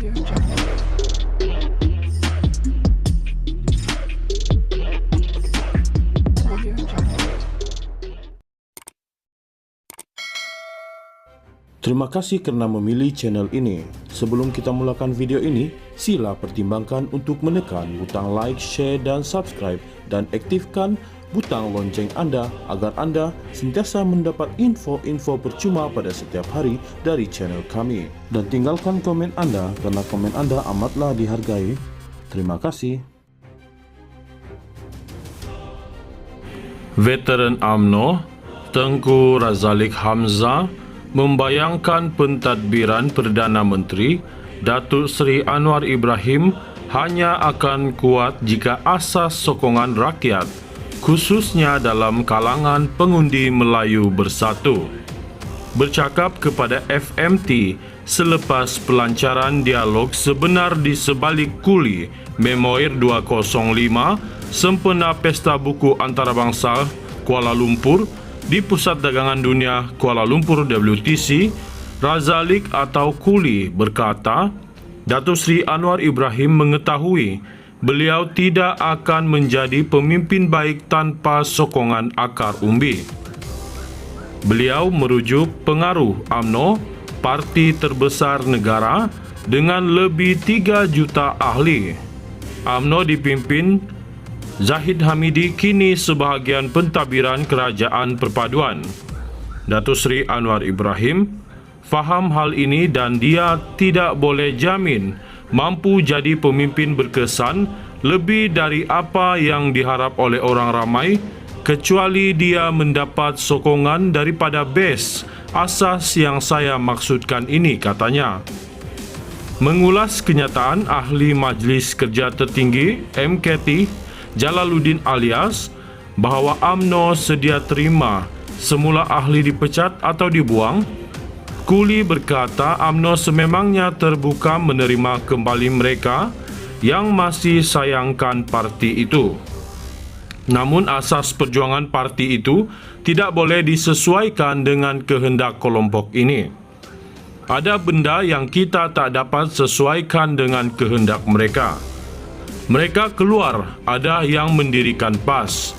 Terima kasih kerana memilih channel ini. Sebelum kita mulakan video ini, sila pertimbangkan untuk menekan butang like, share dan subscribe dan aktifkan butang lonceng anda agar anda sentiasa mendapat info-info percuma pada setiap hari dari channel kami. Dan tinggalkan komen anda kerana komen anda amatlah dihargai. Terima kasih. Veteran UMNO Tengku Razaleek Hamzah membayangkan pentadbiran Perdana Menteri Datuk Seri Anwar Ibrahim hanya akan kuat jika asas sokongan rakyat, khususnya dalam kalangan pengundi Melayu Bersatu. Bercakap kepada FMT selepas pelancaran dialog sebenar di sebalik kuli Memoir 205 sempena Pesta Buku Antarabangsa Kuala Lumpur di Pusat Dagangan Dunia Kuala Lumpur WTC, Razaleek atau Kuli berkata, Datuk Seri Anwar Ibrahim mengetahui beliau tidak akan menjadi pemimpin baik tanpa sokongan akar umbi. Beliau merujuk pengaruh UMNO, parti terbesar negara dengan lebih 3 juta ahli. UMNO dipimpin Zahid Hamidi kini sebahagian pentadbiran Kerajaan Perpaduan. Datuk Seri Anwar Ibrahim faham hal ini dan dia tidak boleh jamin mampu jadi pemimpin berkesan lebih dari apa yang diharap oleh orang ramai kecuali dia mendapat sokongan daripada base asas yang saya maksudkan ini, katanya. Mengulas kenyataan ahli Majlis Kerja Tertinggi MKT Jalaluddin Alias bahawa UMNO sedia terima semula ahli dipecat atau dibuang, Kuli berkata UMNO sememangnya terbuka menerima kembali mereka yang masih sayangkan parti itu. Namun asas perjuangan parti itu tidak boleh disesuaikan dengan kehendak kelompok ini. Ada benda yang kita tak dapat sesuaikan dengan kehendak mereka. Mereka keluar, ada yang mendirikan PAS,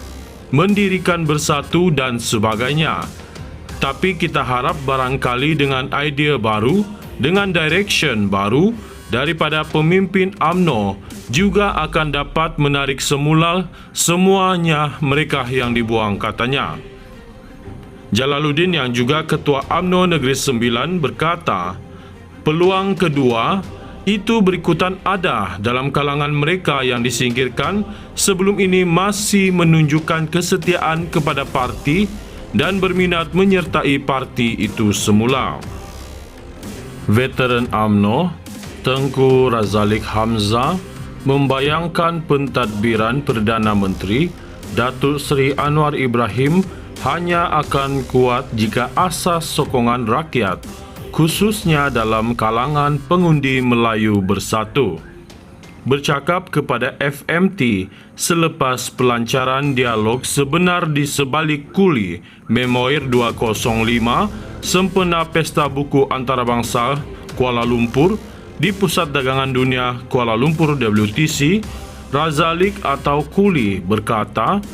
mendirikan Bersatu dan sebagainya. Tapi kita harap barangkali dengan idea baru, dengan direction baru daripada pemimpin UMNO juga akan dapat menarik semula semuanya mereka yang dibuang, katanya. Jalaluddin yang juga Ketua UMNO Negeri Sembilan berkata, peluang kedua itu berikutan ada dalam kalangan mereka yang disingkirkan sebelum ini masih menunjukkan kesetiaan kepada parti dan berminat menyertai parti itu semula. Veteran UMNO Tengku Razaleek Hamzah membayangkan pentadbiran Perdana Menteri Datuk Seri Anwar Ibrahim hanya akan kuat jika asas sokongan rakyat, khususnya dalam kalangan pengundi Melayu Bersatu. Bercakap kepada FMT selepas pelancaran dialog sebenar di sebalik kuli Memoir 205 sempena Pesta Buku Antarabangsa Kuala Lumpur di Pusat Dagangan Dunia Kuala Lumpur WTC, Razaleek atau Kuli berkata,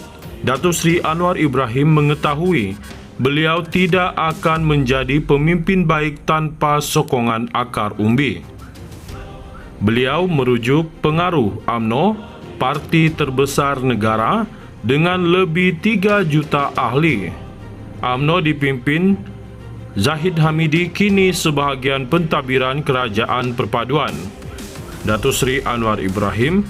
Datuk Seri Anwar Ibrahim mengetahui beliau tidak akan menjadi pemimpin baik tanpa sokongan akar umbi. Beliau merujuk pengaruh UMNO, parti terbesar negara dengan lebih 3 juta ahli. UMNO dipimpin Zahid Hamidi kini sebahagian pentadbiran Kerajaan Perpaduan. Datuk Seri Anwar Ibrahim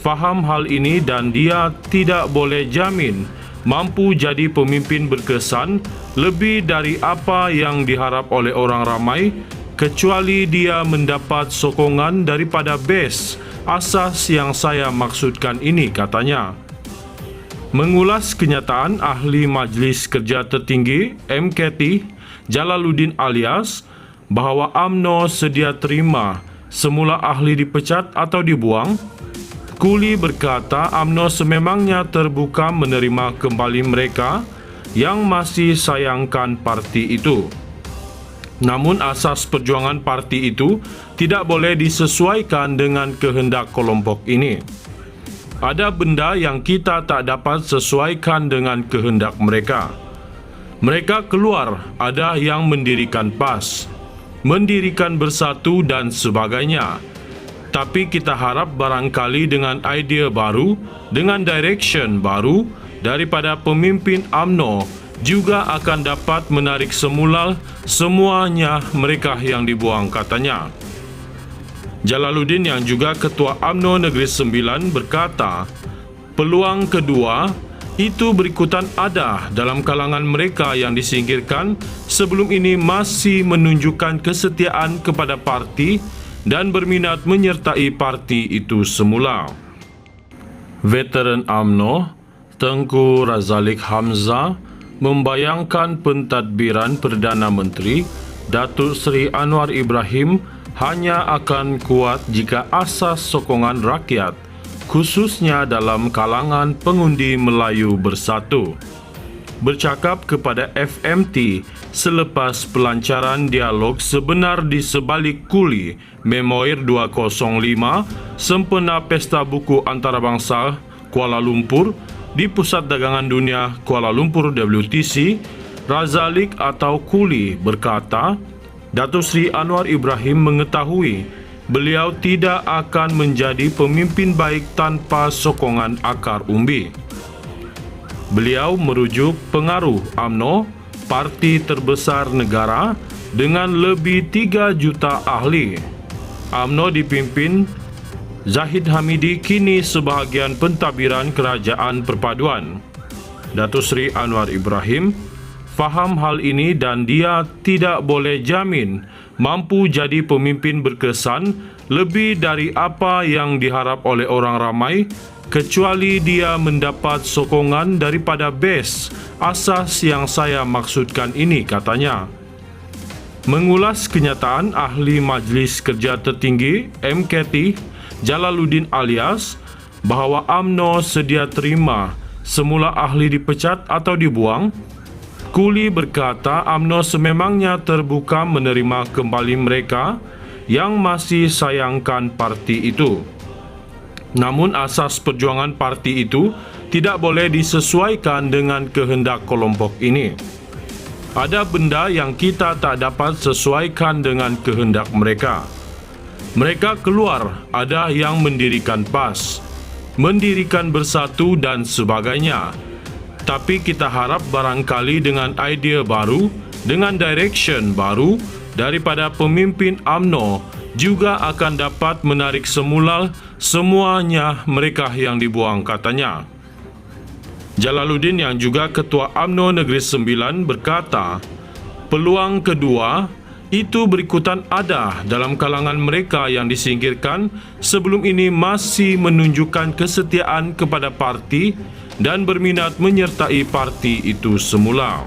faham hal ini dan dia tidak boleh jamin mampu jadi pemimpin berkesan lebih dari apa yang diharap oleh orang ramai kecuali dia mendapat sokongan daripada base asas yang saya maksudkan ini, katanya. Mengulas kenyataan ahli Majlis Kerja Tertinggi MKT Jalaluddin Alias bahawa UMNO sedia terima semula ahli dipecat atau dibuang, Kuli berkata UMNO sememangnya terbuka menerima kembali mereka yang masih sayangkan parti itu. Namun asas perjuangan parti itu tidak boleh disesuaikan dengan kehendak kelompok ini. Ada benda yang kita tak dapat sesuaikan dengan kehendak mereka. Mereka keluar, ada yang mendirikan PAS, mendirikan Bersatu dan sebagainya. Tapi kita harap barangkali dengan idea baru, dengan direction baru daripada pemimpin UMNO juga akan dapat menarik semula semuanya mereka yang dibuang, katanya. Jalaluddin yang juga Ketua UMNO Negeri Sembilan berkata, peluang kedua itu berikutan ada dalam kalangan mereka yang disingkirkan sebelum ini masih menunjukkan kesetiaan kepada parti dan berminat menyertai parti itu semula. Veteran UMNO Tengku Razaleek Hamzah membayangkan pentadbiran Perdana Menteri Datuk Seri Anwar Ibrahim hanya akan kuat jika asas sokongan rakyat, khususnya dalam kalangan pengundi Melayu Bersatu. Bercakap kepada FMT selepas pelancaran dialog sebenar di sebalik kuli Memoir 205 sempena Pesta Buku Antarabangsa Kuala Lumpur di Pusat Dagangan Dunia Kuala Lumpur WTC, Razaleek atau Kuli berkata, Datuk Seri Anwar Ibrahim mengetahui beliau tidak akan menjadi pemimpin baik tanpa sokongan akar umbi. Beliau merujuk pengaruh UMNO, parti terbesar negara dengan lebih 3 juta ahli. UMNO dipimpin Zahid Hamidi kini sebahagian pentadbiran Kerajaan Perpaduan. Datuk Seri Anwar Ibrahim faham hal ini dan dia tidak boleh jamin mampu jadi pemimpin berkesan lebih dari apa yang diharap oleh orang ramai kecuali dia mendapat sokongan daripada base asas yang saya maksudkan ini, katanya. Mengulas kenyataan Ahli Majlis Kerja Tertinggi MKT Jalaluddin alias bahawa UMNO sedia terima semula ahli dipecat atau dibuang, Kuli berkata UMNO sememangnya terbuka menerima kembali mereka yang masih sayangkan parti itu. Namun asas perjuangan parti itu tidak boleh disesuaikan dengan kehendak kelompok ini. Ada benda yang kita tak dapat sesuaikan dengan kehendak mereka. Mereka keluar, ada yang mendirikan PAS, mendirikan Bersatu dan sebagainya. Tapi kita harap barangkali dengan idea baru, dengan direction baru daripada pemimpin UMNO juga akan dapat menarik semula semuanya mereka yang dibuang, katanya. Jalaluddin yang juga Ketua UMNO Negeri Sembilan berkata, peluang kedua itu berikutan ada dalam kalangan mereka yang disingkirkan sebelum ini masih menunjukkan kesetiaan kepada parti dan berminat menyertai parti itu semula.